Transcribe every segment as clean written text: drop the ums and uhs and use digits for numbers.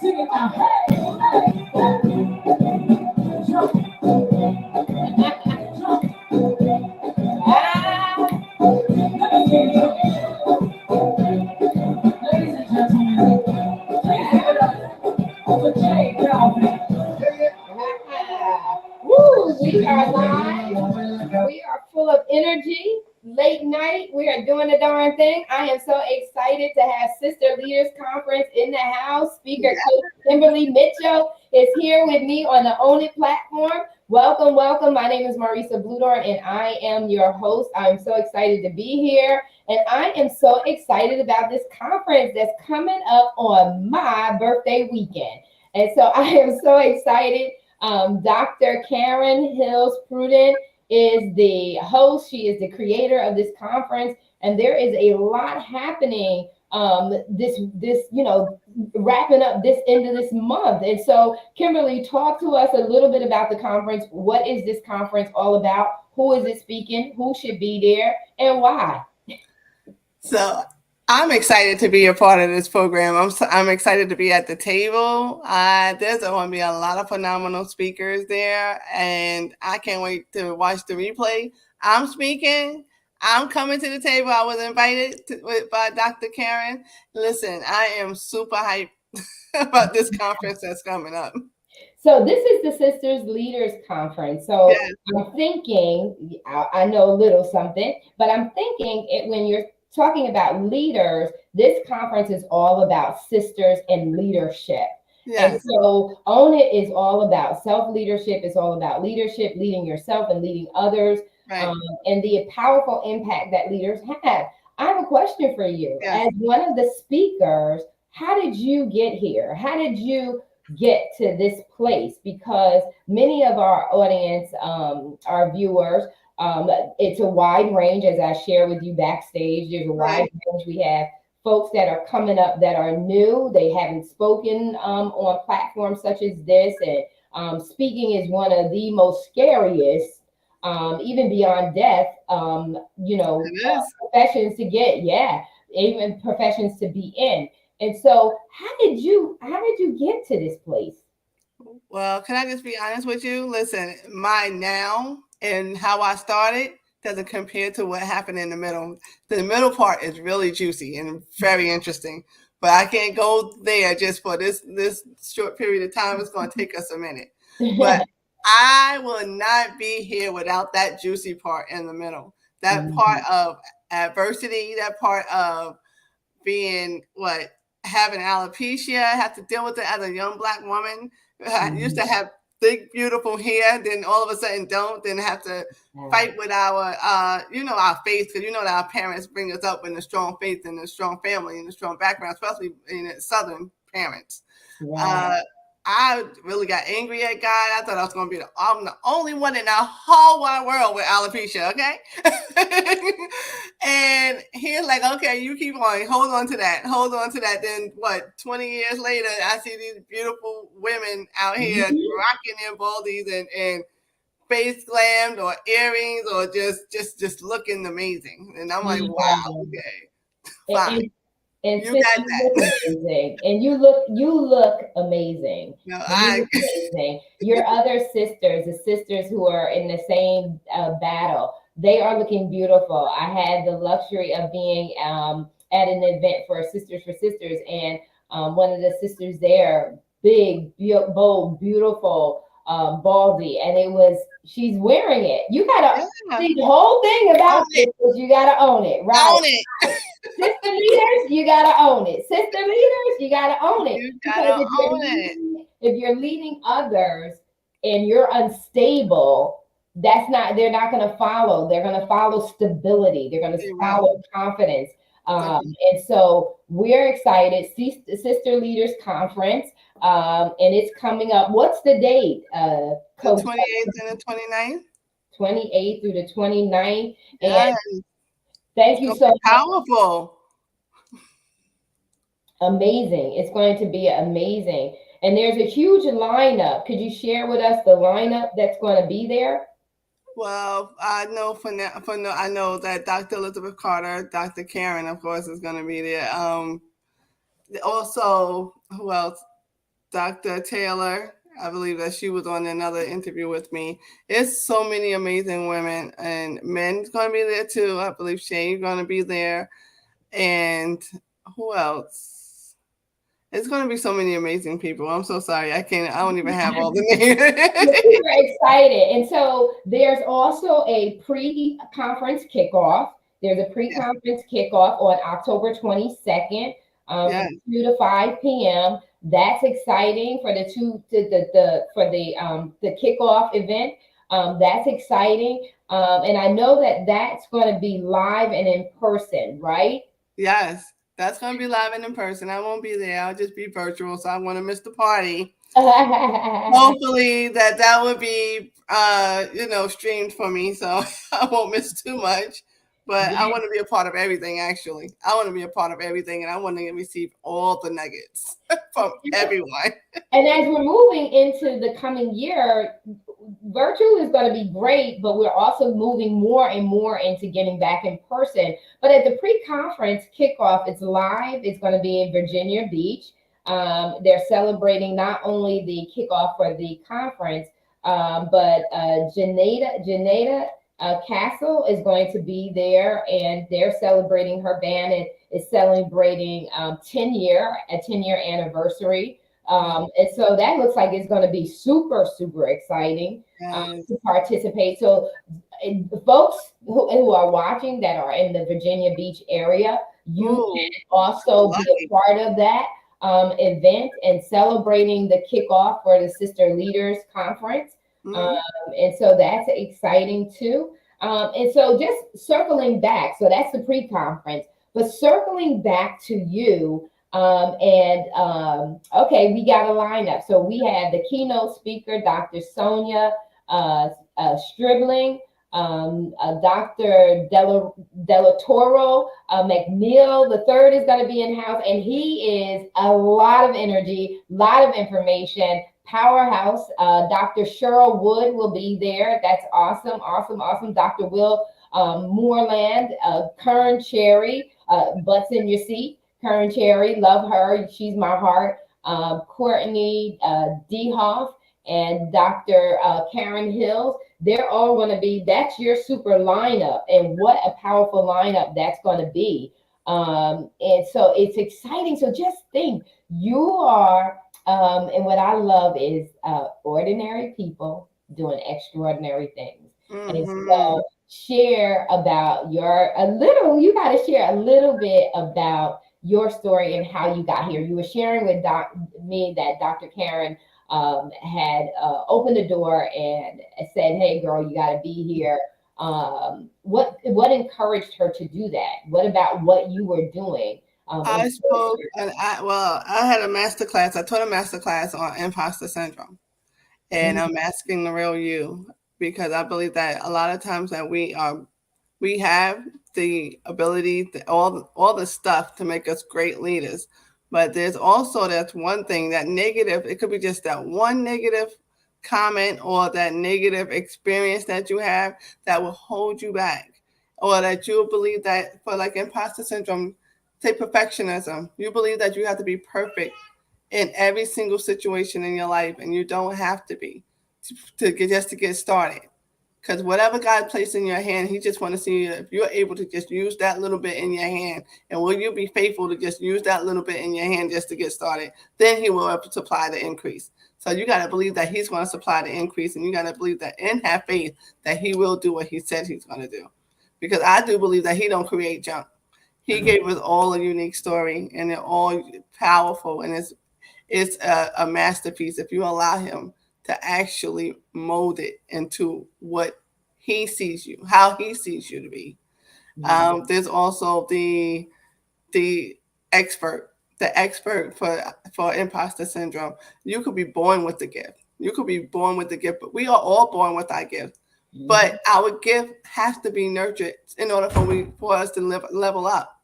Sing it now. Hey, jump, jump. Let me see you jump. Ladies and gentlemen, please give it up for Jay Calvin. Woo, we are live. We are full of energy. Late night, we are doing the darn thing. I am so excited to have Sister Leaders Conference in the house. Speaker Coach Kimberly Mitchell is here with me on the Own It platform. Welcome, welcome. My name is Marisa Bludor, and I am your host. I'm so excited to be here, and I am so excited about this conference that's coming up on my birthday weekend. And so I am so excited. Dr. Karen Hills Pruden is the host. She is the creator of this conference, and there is a lot happening. Wrapping up this end of this month. And so, Kimberly, talk to us a little bit about the conference. What is this conference all about? Who is it speaking? Who should be there, and why? So I'm excited to be a part of this program. I'm excited to be at the table. There's going to be a lot of phenomenal speakers there, and I can't wait to watch the replay. I'm speaking. I'm coming to the table. I was invited by Dr. Karen. Listen, I am super hyped about this conference that's coming up. So this is the Sisters Leaders Conference. So yes. I'm thinking, I know a little something, but I'm thinking when you're talking about leaders, this conference is all about sisters and leadership. Yes. And so Own It is all about self-leadership. It's all about leadership, leading yourself and leading others, right. And the powerful impact that leaders have. I have a question for you. Yes. As one of the speakers, how did you get here? How did you get to this place? Because many of our audience, our viewers, it's a wide range, as I share with you backstage. There's a wide range. We have folks that are coming up that are new. They haven't spoken on platforms such as this. And speaking is one of the most scariest, even beyond death, professions to get. Yeah, even professions to be in. And so how did you get to this place? Well, can I just be honest with you? Listen, my now and how I started doesn't compare to what happened in the middle. The middle part is really juicy and very interesting, but I can't go there just for this short period of time. It's going to take us a minute, but I will not be here without that juicy part in the middle. That part of adversity, that part of being having alopecia, have to deal with it as a young Black woman. I used to have big, beautiful hair, then all of a sudden don't, then have to fight with our faith, because that our parents bring us up in a strong faith and a strong family and a strong background, especially in Southern parents. Wow. I really got angry at God. I thought I was going to be I'm the only one in the whole wide world with alopecia, okay? And he's like, okay, you keep on, hold on to that. Then 20 years later, I see these beautiful women out here rocking their baldies and face glammed or earrings or just looking amazing. And I'm like, wow, okay, fine. And you got that. Amazing. And you look amazing. No, amazing. Your other sisters, the sisters who are in the same battle, they are looking beautiful. I had the luxury of being at an event for Sisters for Sisters, and one of the sisters there, big, bold, beautiful, baldy, and she's wearing it. You gotta see the whole thing about it, is you gotta own it, right? Own it. Sister leaders, you gotta own it. Sister leaders, you gotta own it. You gotta own it. If you're leading others and you're unstable, they're not gonna follow. They're gonna follow stability. They're gonna follow confidence. And so we're excited. Sister Leaders Conference. And it's coming up. What's the date? Coach? The 28th and the 29th. 28th through the 29th. And thank you so much. Powerful. Amazing. It's going to be amazing. And there's a huge lineup. Could you share with us the lineup that's going to be there? Well, I know I know that Dr. Elizabeth Carter, Dr. Karen, of course, is going to be there. Also, who else? Dr. Taylor. I believe that she was on another interview with me. It's so many amazing women and men's going to be there too. I believe Shane's going to be there. And who else? It's going to be so many amazing people. I'm so sorry. I don't even have all the names. We're excited. And so there's also a pre-conference kickoff. There's a pre-conference kickoff on October 22nd, Yes. from 2 to 5 p.m. That's exciting for the kickoff event. That's exciting. And I know that that's going to be live and in person, right? Yes. That's going to be live and in person. I won't be there. I'll just be virtual. So I want to miss the party. Hopefully that would be, streamed for me. So I won't miss too much. But I want to be a part of everything, actually. I want to be a part of everything, and I want to receive all the nuggets from everyone. And as we're moving into the coming year, virtual is going to be great, but we're also moving more and more into getting back in person. But at the pre-conference kickoff, it's live. It's going to be in Virginia Beach. They're celebrating not only the kickoff for the conference, but Janeda Castle is going to be there, and they're celebrating her band and is celebrating a 10-year anniversary. And so that looks like it's going to be super, super exciting to participate. So folks who are watching that are in the Virginia Beach area, you can also be a part of that event and celebrating the kickoff for the Sister Leaders Conference. And so that's exciting too. And so just circling back, so that's the pre-conference, but circling back to you, okay, we got a lineup. So we have the keynote speaker, Dr. Sonia Stribling, Dr. Della Toro McNeil, the third is going to be in house, and he is a lot of energy, a lot of information, powerhouse. Dr. Cheryl Wood will be there. That's awesome, awesome, awesome. Dr. Will Moorland, Kern Cherry, butts in your seat. Kern Cherry, love her. She's my heart. Courtney Dehoff and Dr. Karen Hills. They're all going to be, that's your super lineup. And what a powerful lineup that's going to be. And so it's exciting. So just think, you are, and what I love is ordinary people doing extraordinary things. And so share about you got to share a little bit about your story and how you got here. You were sharing with me that Dr. Karen had opened the door and said, "Hey, girl, you got to be here." What encouraged her to do that? What about what you were doing? I spoke, and I had a master class. I taught a master class on Imposter Syndrome, and I'm asking the real you, because I believe that a lot of times that we have the ability, all the stuff to make us great leaders. But there's also that's one thing, that negative, it could be just that one negative comment or that negative experience that you have that will hold you back, or that you believe that, for like imposter syndrome, say perfectionism, you believe that you have to be perfect in every single situation in your life, and you don't have to be to get started. Because whatever God placed in your hand, he just want to see if you're able to just use that little bit in your hand. And will you be faithful to just use that little bit in your hand just to get started? Then he will supply the increase. So you got to believe that he's going to supply the increase. And you got to believe that and have faith that he will do what he said he's going to do. Because I do believe that he don't create junk. He gave us all a unique story, and they're all powerful. And it's a masterpiece if you allow him to actually mold it into what he sees you, how he sees you to be. There's also the expert for imposter syndrome. You could be born with the gift. But we are all born with our gift. But our gift has to be nurtured in order for us to level up.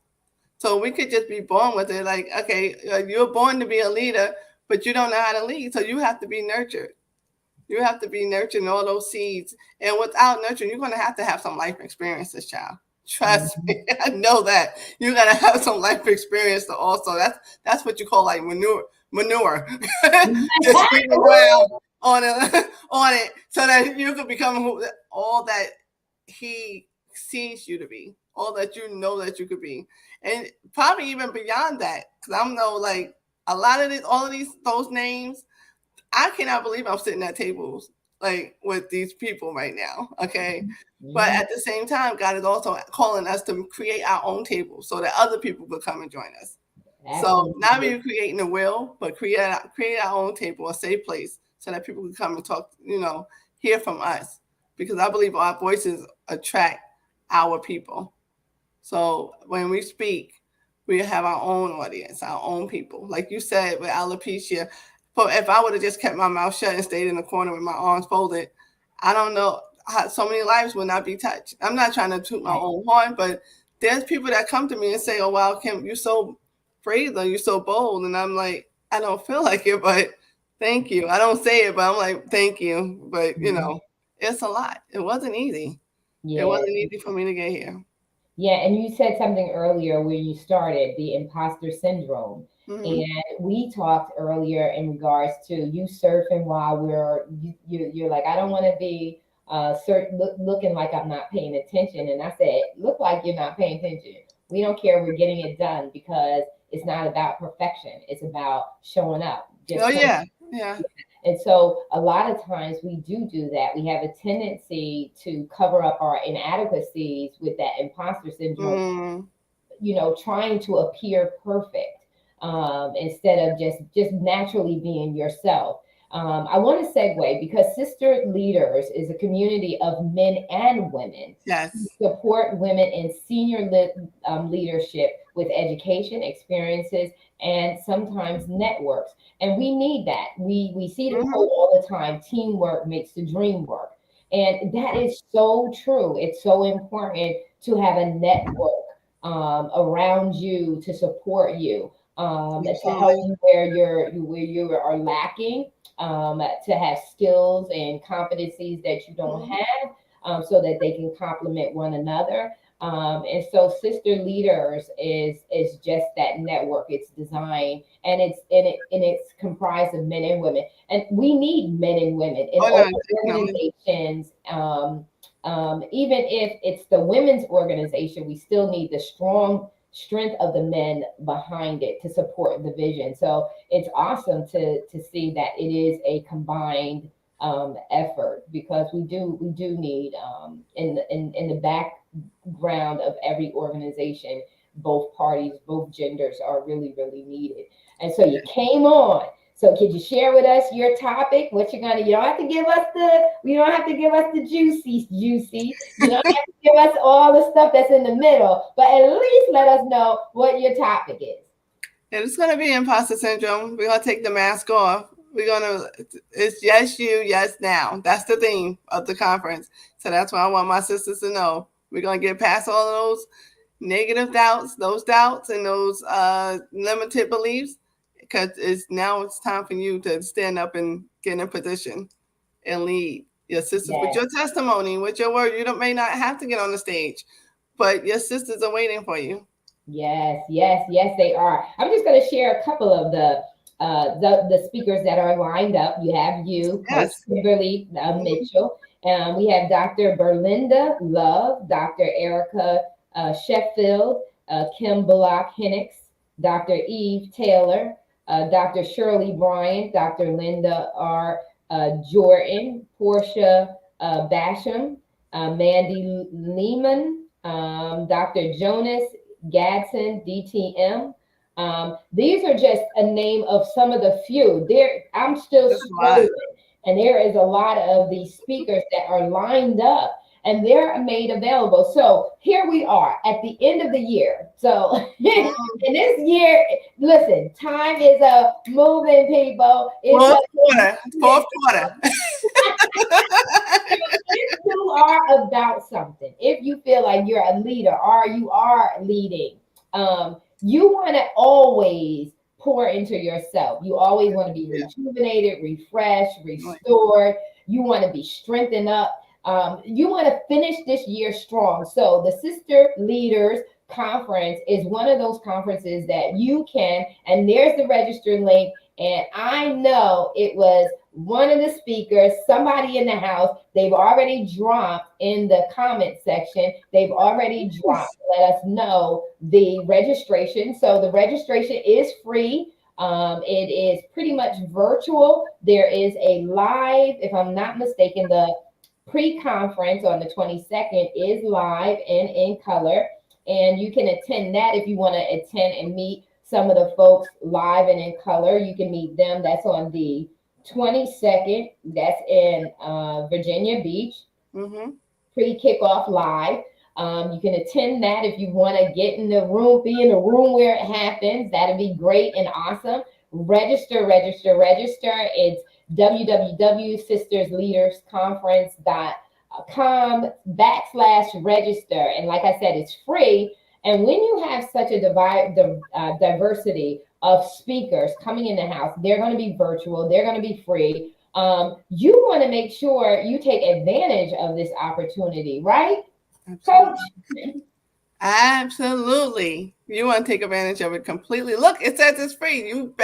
So we could just be born with it. Like, okay, you're born to be a leader, but you don't know how to lead. So you have to be nurtured. You have to be nurturing all those seeds. And without nurturing, you're going to have some life experiences, child. Trust me. I know that. You're going to have some life experience to also. That's what you call like manure, just spread around on it, on it, so that you can become all that he sees you to be, all that you know that you could be, and probably even beyond that. Because I know, like a lot of this, all of those names, I cannot believe I'm sitting at tables like with these people right now. Okay. But at the same time, God is also calling us to create our own table so that other people could come and join us. Absolutely. So not only creating the will, but create our own table, a safe place, so that people can come and talk, hear from us. Because I believe our voices attract our people. So when we speak, we have our own audience, our own people. Like you said with alopecia, but if I would have just kept my mouth shut and stayed in the corner with my arms folded, I don't know how so many lives would not be touched. I'm not trying to toot my own horn, but there's people that come to me and say, "Oh, wow, Kim, you're so brave, though. You're so bold." And I'm like, I don't feel like it, but thank you. I don't say it, but I'm like, thank you. But, it's a lot. It wasn't easy. Yeah. It wasn't easy for me to get here. Yeah, and you said something earlier where you started the imposter syndrome. Mm-hmm. And we talked earlier in regards to you surfing while you're like, I don't want to be looking like I'm not paying attention. And I said, look like you're not paying attention. We don't care. We're getting it done because it's not about perfection. It's about showing up. Yeah. And so a lot of times we do that. We have a tendency to cover up our inadequacies with that imposter syndrome, trying to appear perfect instead of just naturally being yourself. I want to segue because Sister Leaders is a community of men and women who support women in senior leadership with education, experiences, and sometimes networks. And we need that. We see the quote all the time, teamwork makes the dream work. And that is so true. It's so important to have a network around you to support you, to help you where you are lacking, to have skills and competencies that you don't have, so that they can complement one another. And so Sister Leaders is just that network. It's designed and it's comprised of men and women. And we need men and women in organizations. Even if it's the women's organization, we still need the strength of the men behind it to support the vision. So it's awesome to see that it is a combined effort, because we do need in the background of every organization, both parties, both genders are really, really needed. And so you came on. So could you share with us your topic? You don't have to give us the juicy. You don't have to give us all the stuff that's in the middle, but at least let us know what your topic is. It's going to be imposter syndrome. We're going to take the mask off. It's yes, you, yes, now. That's the theme of the conference. So that's what I want my sisters to know. We're going to get past all of those negative doubts, and those limited beliefs, because it's time for you to stand up and get in a position and lead your sisters with your testimony, with your word. You may not have to get on the stage, but your sisters are waiting for you. Yes, they are. I'm just going to share a couple of the speakers that are lined up. You have Coach Kimberly Mitchell. We have Dr. Berlinda Love, Dr. Erica Sheffield, Kim Bullock-Hennix, Dr. Eve Taylor, Dr. Shirley Bryant, Dr. Linda R. Jordan, Portia Basham, Mandy Lehman, Dr. Jonas Gadsden, DTM. These are just a name of some of the few. I'm still struggling, and there is a lot of these speakers that are lined up, and they're made available. So here we are at the end of the year. So in this year, listen, time is moving, people. Fourth quarter. If you are about something, if you feel like you're a leader or you are leading, you want to always pour into yourself. You always want to be rejuvenated, refreshed, restored. You want to be strengthened up. You want to finish this year strong. So the Sister Leaders Conference is one of those conferences that you can, and there's the register link And I know it was one of the speakers, somebody in the house. They've already dropped in the comment section. They've already dropped. Let us know the registration. So the registration is free. It is pretty much virtual. There is a live, if I'm not mistaken, the pre-conference on the 22nd is live and in color. And you can attend that if you want to attend and meet some of the folks live and in color. You can meet them. That's on the 22nd. That's in Virginia Beach. Mm-hmm. Pre-kickoff live. You can attend that if you want to get in the room, be in the room where it happens. That'd be great and awesome. Register. It's www.sistersleadersconference.com/register. And like I said, it's free. And when you have such a diversity of speakers coming in the house, they're going to be virtual, they're going to be free. You want to make sure you take advantage of this opportunity, right? Coach? Absolutely. You want to take advantage of it completely. Look, it says it's free. You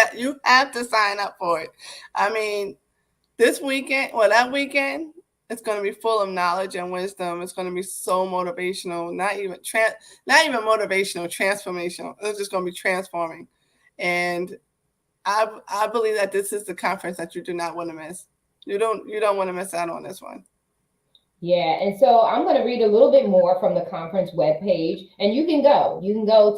have to sign up for it. I mean, this weekend or that weekend, it's going to be full of knowledge and wisdom. It's going to be so motivational, not even motivational, transformational. It's just going to be transforming. And I believe that this is the conference that you do not want to miss. You don't want to miss out on this one. Yeah, and so I'm going to read a little bit more from the conference webpage, and you can go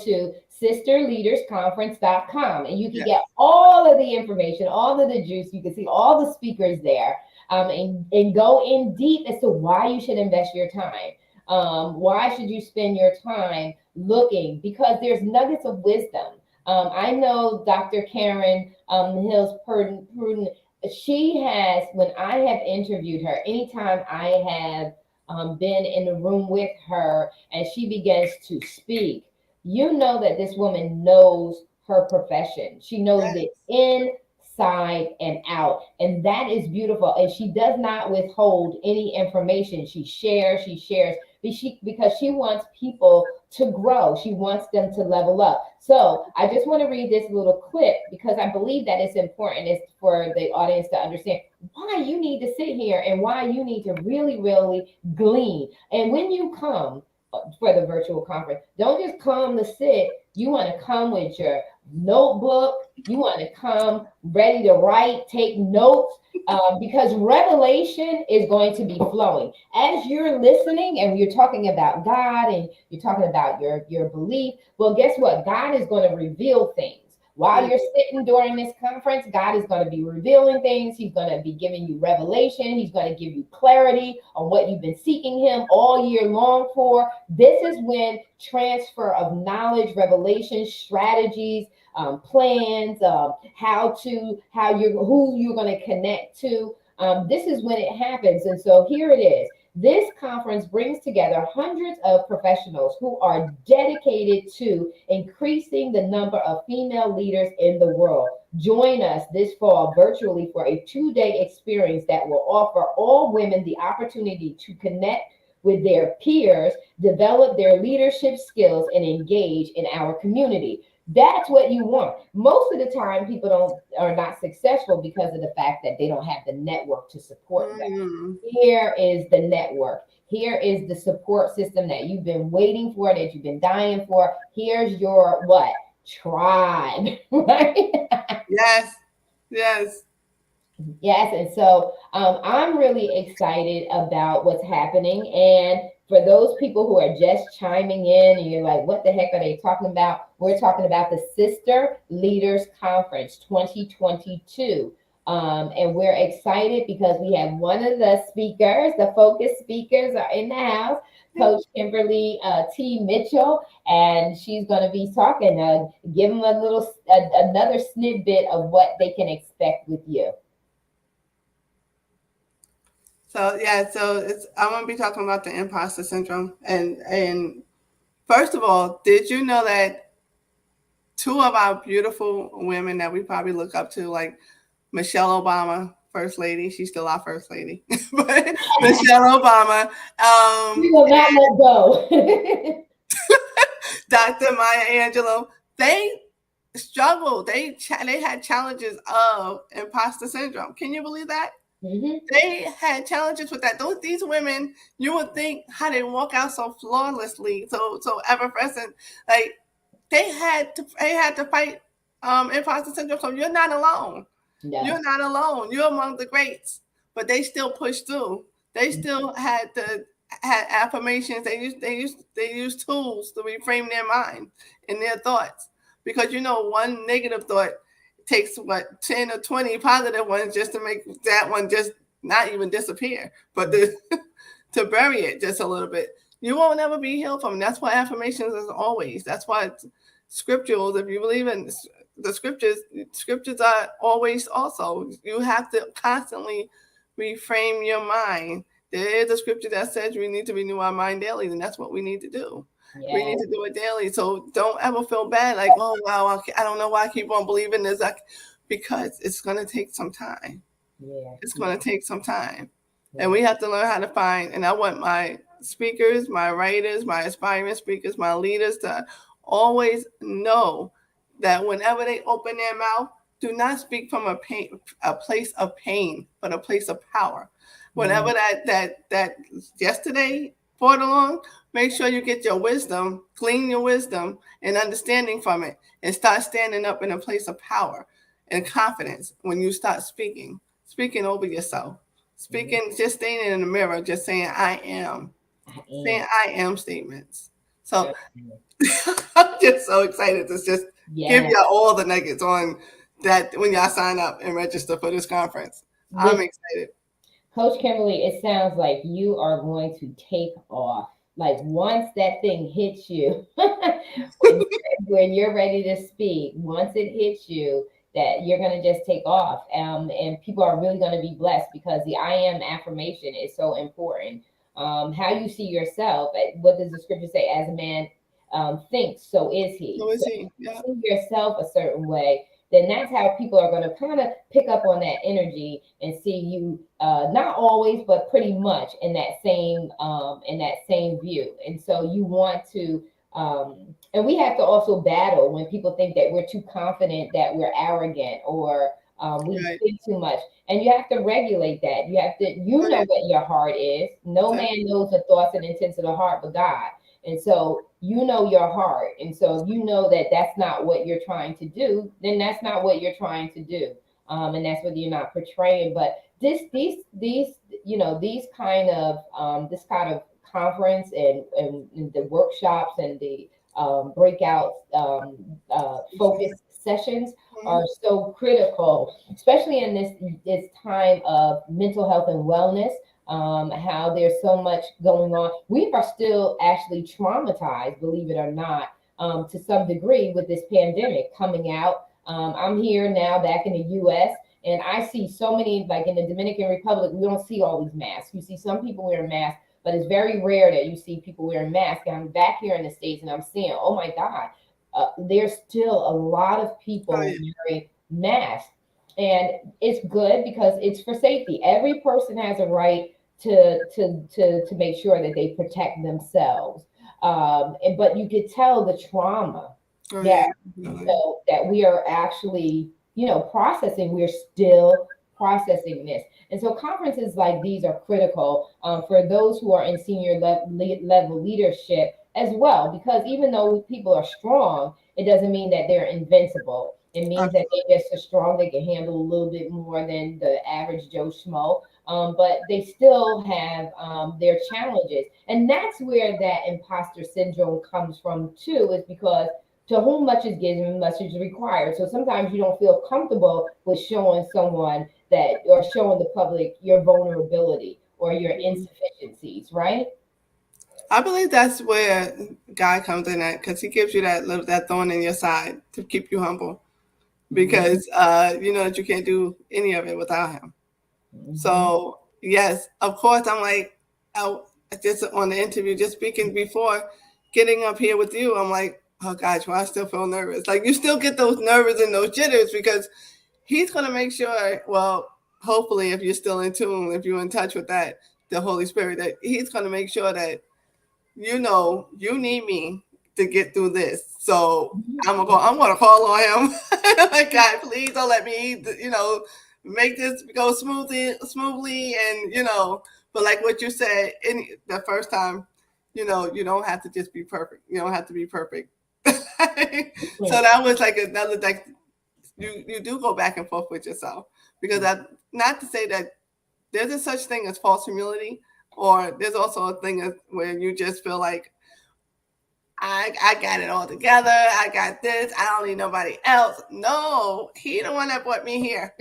to sisterleadersconference.com, and you can get all of the information, all of the juice. You can see all the speakers there, and go in deep as to why you should invest your time. Why should you spend your time looking? Because there's nuggets of wisdom. I know Dr. Karen Hills Pruden. She has, when I have interviewed her, anytime I have been in the room with her and she begins to speak, you know that this woman knows her profession. She knows it inside and out. And that is beautiful. And she does not withhold any information. She shares because she wants people to grow. She wants them to level up. So I just want to read this little clip because I believe that it's important for the audience to understand why you need to sit here and why you need to really, really glean. And when you come for the virtual conference, don't just come to sit. You want to come with your notebook. You want to come ready to write, take notes, because revelation is going to be flowing as you're listening, and you're talking about God and you're talking about your belief. Well, guess what? God is going to reveal things. While you're sitting during this conference, God is going to be revealing things. He's going to be giving you revelation. He's going to give you clarity on what you've been seeking him all year long for. This is when transfer of knowledge, revelation, strategies, plans, who you're going to connect to. This is when it happens. And so here it is. This conference brings together hundreds of professionals who are dedicated to increasing the number of female leaders in the world. Join us this fall virtually for a 2-day experience that will offer all women the opportunity to connect with their peers, develop their leadership skills, and engage in our community. That's what you want. Most of the time, people are not successful because of the fact that they don't have the network to support them. Here is the network. Here is the support system that you've been waiting for, that you've been dying for. Here's your what? Tribe, right? Yes. And so I'm really excited about what's happening. And for those people who are just chiming in and you're like, what the heck are they talking about? We're talking about the Sister Leaders Conference 2022. And we're excited because we have one of the speakers, the focus speakers are in the house, Coach Kimberly T. Mitchell, and she's going to be talking, give them another snippet of what they can expect with you. So I'm going to be talking about the imposter syndrome. And first of all, did you know that 2 of our beautiful women that we probably look up to, like Michelle Obama, First Lady, she's still our First Lady, but Michelle Obama, we will not let go. Dr. Maya Angelou, they struggled. They had challenges of imposter syndrome. Can you believe that? Mm-hmm. They had challenges with that. These women, you would think how they walk out so flawlessly, so ever present. Like they had to fight imposter syndrome. So you're not alone. No. You're not alone. You're among the greats. But they still pushed through. They still had affirmations. They used tools to reframe their mind and their thoughts. Because one negative thought takes 10 or 20 positive ones just to make that one just not even disappear, but to bury it just a little bit. You won't ever be healed from it. That's why affirmations is always. That's why it's scriptural. If you believe in the scriptures are always also. You have to constantly reframe your mind. There is a scripture that says we need to renew our mind daily, and that's what we need to do. Yeah. We need to do it daily. So don't ever feel bad like, oh, wow, I don't know why I keep on believing this. Because it's going to take some time. Yeah. It's going to take some time. Yeah. And we have to learn how to find, and I want my speakers, my writers, my aspiring speakers, my leaders to always know that whenever they open their mouth, do not speak from a place of pain, but a place of power. Whenever that yesterday brought along, make sure you get your wisdom, glean your wisdom and understanding from it, and start standing up in a place of power and confidence when you start speaking over yourself, just standing in the mirror, just saying, I am. Saying I am statements. So I'm just so excited to just give you all the nuggets on that when y'all sign up and register for this conference. I'm excited. Coach Kimberly, it sounds like you are going to take off. Like once that thing hits you, when you're ready to speak, once it hits you, that you're going to just take off. And people are really going to be blessed because the I am affirmation is so important. How you see yourself, what does the scripture say? As a man thinks, so is he. So is he. Yeah. See yourself a certain way, then that's how people are going to kind of pick up on that energy and see you, not always, but pretty much in that same view. And so you want to, and we have to also battle when people think that we're too confident, that we're arrogant, or we think too much. And you have to regulate that. You have to, know what your heart is. No man knows the thoughts and intents of the heart but God. And so you know your heart. And so if you know that that's not what you're trying to do, then that's not what you're trying to do. And that's what you're not portraying. But these kind of conference and the workshops and the breakout focus sessions are so critical, especially in this time of mental health and wellness. How there's so much going on. We are still actually traumatized, believe it or not, to some degree with this pandemic coming out. I'm here now back in the US, and I see so many, like in the Dominican Republic, we don't see all these masks. You see some people wearing masks, but it's very rare that you see people wearing masks. And I'm back here in the States and I'm seeing, oh my God, there's still a lot of people wearing masks. And it's good because it's for safety. Every person has a right to make sure that they protect themselves. But you could tell the trauma that we are actually, processing. We're still processing this. And so conferences like these are critical for those who are in senior level leadership as well, because even though people are strong, it doesn't mean that they're invincible. It means that they're just so strong they can handle a little bit more than the average Joe Schmo. But they still have their challenges. And that's where that imposter syndrome comes from too, is because to whom much is given, much is required. So sometimes you don't feel comfortable with showing someone that, or showing the public your vulnerability or your insufficiencies, right? I believe that's where God comes in at, because he gives you that thorn in your side to keep you humble, because you know that you can't do any of it without him. Mm-hmm. So yes, of course, I'm like, just on the interview, just speaking before getting up here with you, I'm like, oh gosh, well, I still feel nervous. Like you still get those nerves and those jitters, because he's going to make sure, well, hopefully if you're still in tune, if you're in touch with that, the Holy Spirit, that he's going to make sure that you know you need me to get through this. So I'm gonna call on him. Like, God, please don't let me, make this go smoothly, and But like what you said, in the first time, you don't have to just be perfect. You don't have to be perfect. So that was like another, like, you do go back and forth with yourself, because not to say that there's a such thing as false humility, or there's also a thing where you just feel like, I got it all together. I got this. I don't need nobody else. No, he the one that brought me here.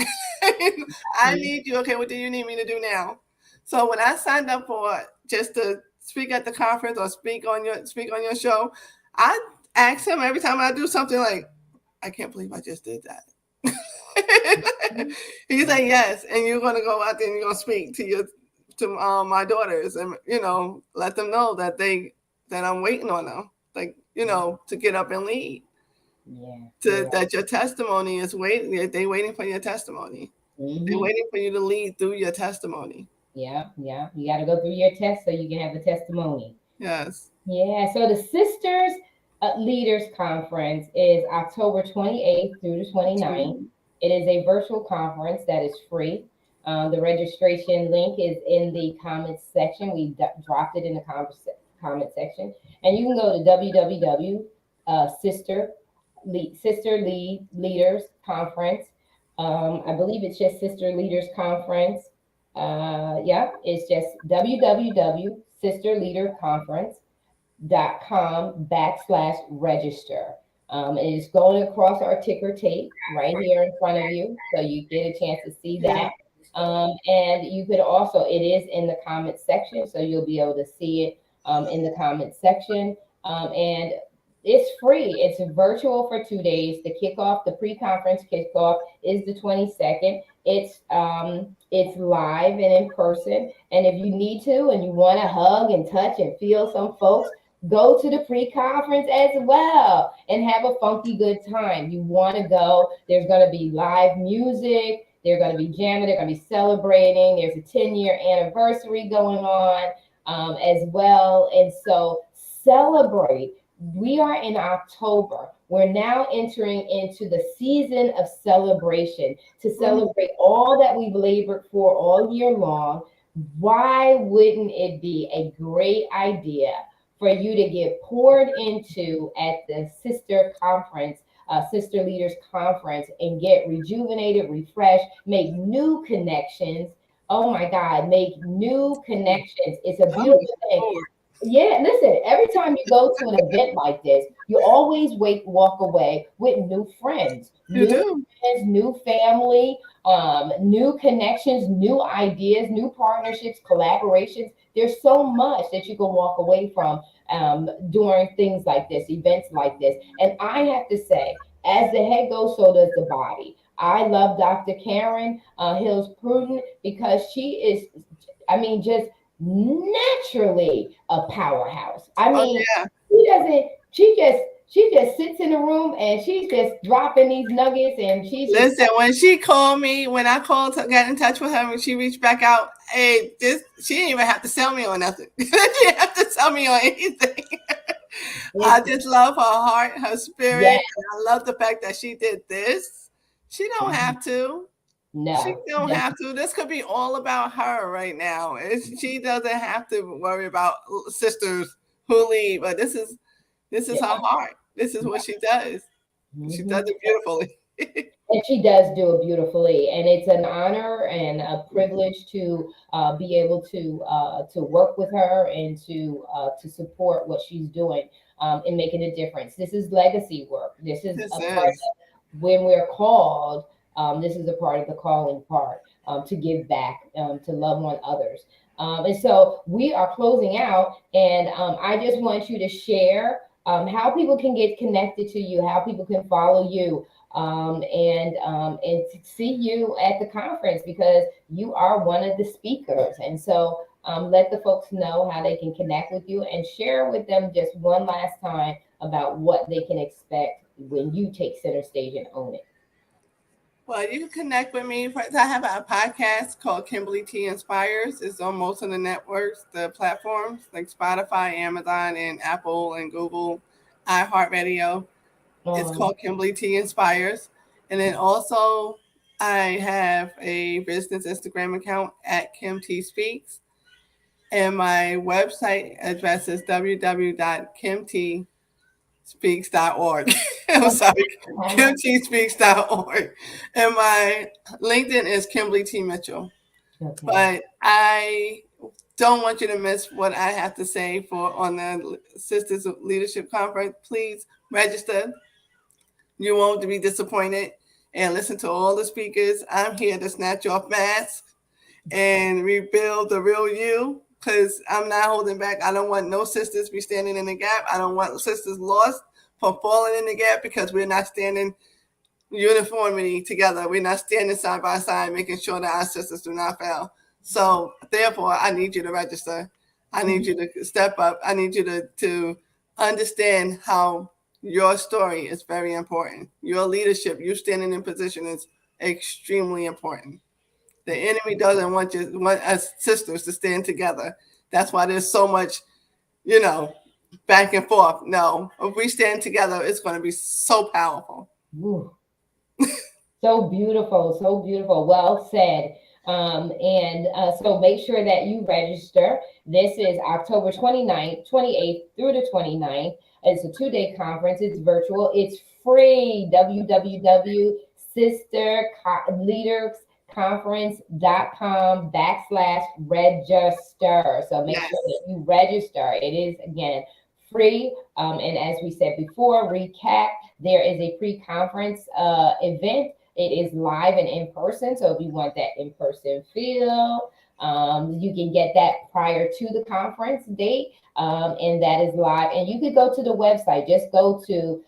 I need you. Okay, what do you need me to do now? So when I signed up for just to speak at the conference or speak on your show, I ask him every time I do something, like, I can't believe I just did that. He's like, yes, and you're gonna go out there and you're gonna speak to my daughters, and let them know that I'm waiting on them, like, to get up and lead. That your testimony is waiting. They're waiting for your testimony. They're waiting for you to lead through your testimony. Yeah. You got to go through your test so you can have the testimony. Yes. Yeah. So the Sisters Leaders Conference is October 28th through the 29th. It is a virtual conference that is free. The registration link is in the comments section. We dropped it in the comment section. And you can go to Sister Leaders Conference. I believe it's just Sister Leaders Conference. It's just www.sisterleaderconference.com/register. It is going across our ticker tape right here in front of you, so you get a chance to see that. And you could also, it is in the comment section, so you'll be able to see it in the comment section. And it's free. It's virtual for 2 days. The kickoff, the pre-conference kickoff, is the 22nd. It's live and in person. And if you need to and you want to hug and touch and feel some folks, go to the pre-conference as well and have a funky good time. You want to go. There's going to be live music. They're going to be jamming. They're going to be celebrating. There's a 10-year anniversary going on as well. And so celebrate. We are in October. We're now entering into the season of celebration, to celebrate all that we've labored for all year long. Why wouldn't it be a great idea for you to get poured into at the Sister Leaders Conference, and get rejuvenated, refreshed, make new connections? Oh my God, make new connections. It's a beautiful thing. Yeah, listen, every time you go to an event like this, you always walk away with new friends, new family, new connections, new ideas, new partnerships, collaborations. There's so much that you can walk away from during things like this, events like this. And I have to say, as the head goes, so does the body. I love Dr. Karen Hills Pruden, because she is, just naturally a powerhouse. She just sits in the room and she's just dropping these nuggets, and listen, when she called me, when I called to get in touch with her, and she reached back out, she didn't even have to sell me on nothing. She didn't have to sell me on anything. I just love her heart, her spirit. Yes. And I love the fact that she did this. She don't have to. No, she don't have to. This could be all about her right now. She doesn't have to worry about sisters who lead. But this is her heart. This is what she does. She does it beautifully. And she does do it beautifully, and it's an honor and a privilege to be able to work with her and to support what she's doing in making a difference. This is legacy work. This is part of when we're called. This is a part of the calling part, to give back, to love on others. And so we are closing out, and I just want you to share how people can get connected to you, how people can follow you, and see you at the conference, because you are one of the speakers. And so let the folks know how they can connect with you, and share with them just one last time about what they can expect when you take center stage and own it. Well, you can connect with me. I have a podcast called Kimberly T Inspires. It's on most of the networks, the platforms like Spotify, Amazon, and Apple and Google. iHeartRadio. It's called Kimberly T Inspires. And then also, I have a business Instagram account at Kim T Speaks. And my website address is www.kimtspeaks.org. I'm sorry, kimtspeaks.org. And my LinkedIn is Kimberly T Mitchell. Okay. But I don't want you to miss what I have to say on the Sisters Leadership Conference. Please register. You won't be disappointed, and listen to all the speakers. I'm here to snatch off masks and rebuild the real you, because I'm not holding back. I don't want no sisters be standing in the gap. I don't want sisters lost from falling in the gap because we're not standing uniformity together. We're not standing side by side, making sure that our sisters do not fail. So therefore, I need you to register. I need you to step up. I need you to understand how your story is very important. Your leadership, you standing in position, is extremely important. The enemy doesn't want us sisters to stand together. That's why there's so much, back and forth. No, if we stand together, it's going to be so powerful. So beautiful, so beautiful. Well said. So make sure that you register. This is October 29th, 28th through the 29th. It's a 2-day conference. It's virtual. It's free. www.sisterleadersconference.com/register. So make sure that you register. It is, again, free. And as we said before, recap, there is a pre-conference event. It is live and in person. So if you want that in-person feel, you can get that prior to the conference date. And that is live. And you could go to the website. Just go to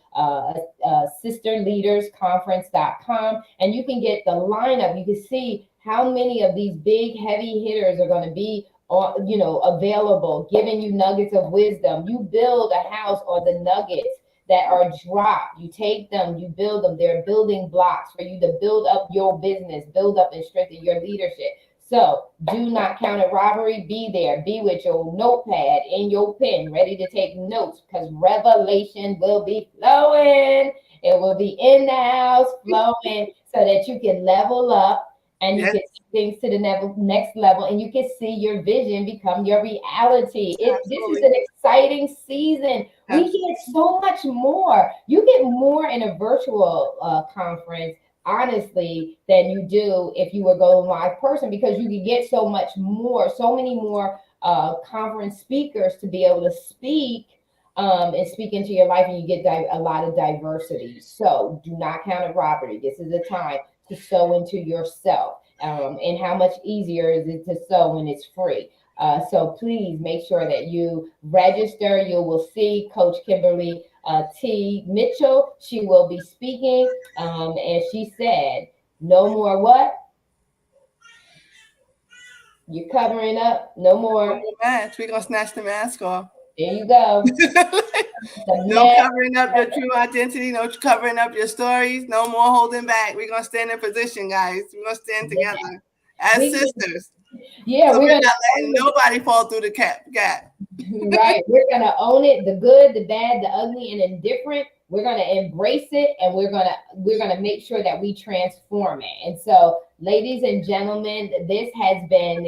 sisterleadersconference.com and you can get the lineup. You can see how many of these big, heavy hitters are going to be available, giving you nuggets of wisdom. You build a house on the nuggets that are dropped. You take them, you build them. They're building blocks for you to build up your business, build up and strengthen your leadership. So do not count it robbery. Be there. Be with your notepad and your pen, ready to take notes, because revelation will be flowing. It will be in the house flowing so that you can level up and you can see things to the next level, and you can see your vision become your reality. This is an exciting season. We get so much more. You get more in a virtual conference, honestly, than you do if you were going live person, because you can get so much more, so many more conference speakers to be able to speak and speak into your life, and you get a lot of diversity. So do not count it robbery. This is a time to sow into yourself. And how much easier is it to sow when it's free? So please make sure that you register. You will see Coach Kimberly T. Mitchell. She will be speaking. And she said, no more what? You're covering up. No more. We're going to snatch the mask off. There you go. No covering up your true identity. No covering up your stories. No more holding back. We're going to stand in position, guys. We're going to stand together as sisters. Yeah, so we're not letting nobody fall through the gap. Right. We're going to own it, the good, the bad, the ugly, and indifferent. We're going to embrace it, and we're going to make sure that we transform it. And so, ladies and gentlemen, this has been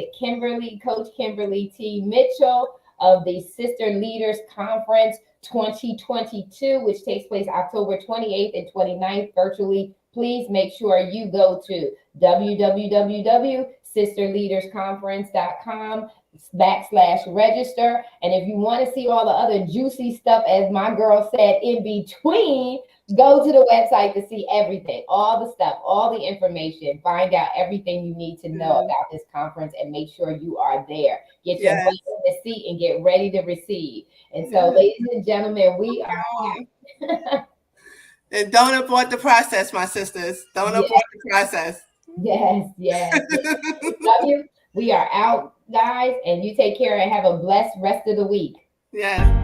Coach Kimberly T. Mitchell of the Sister Leaders Conference 2022, which takes place October 28th and 29th virtually. Please make sure you go to www.sisterleadersconference.com/register. And if you want to see all the other juicy stuff, as my girl said, in between, go to the website to see everything, all the stuff, all the information, find out everything you need to know about this conference, and make sure you are there. Get your butt in the seat and get ready to receive. And so, ladies and gentlemen, we are and don't abort the process, my sisters. Don't abort the process. Yes. Love you. We are out, guys, and you take care and have a blessed rest of the week. Yeah.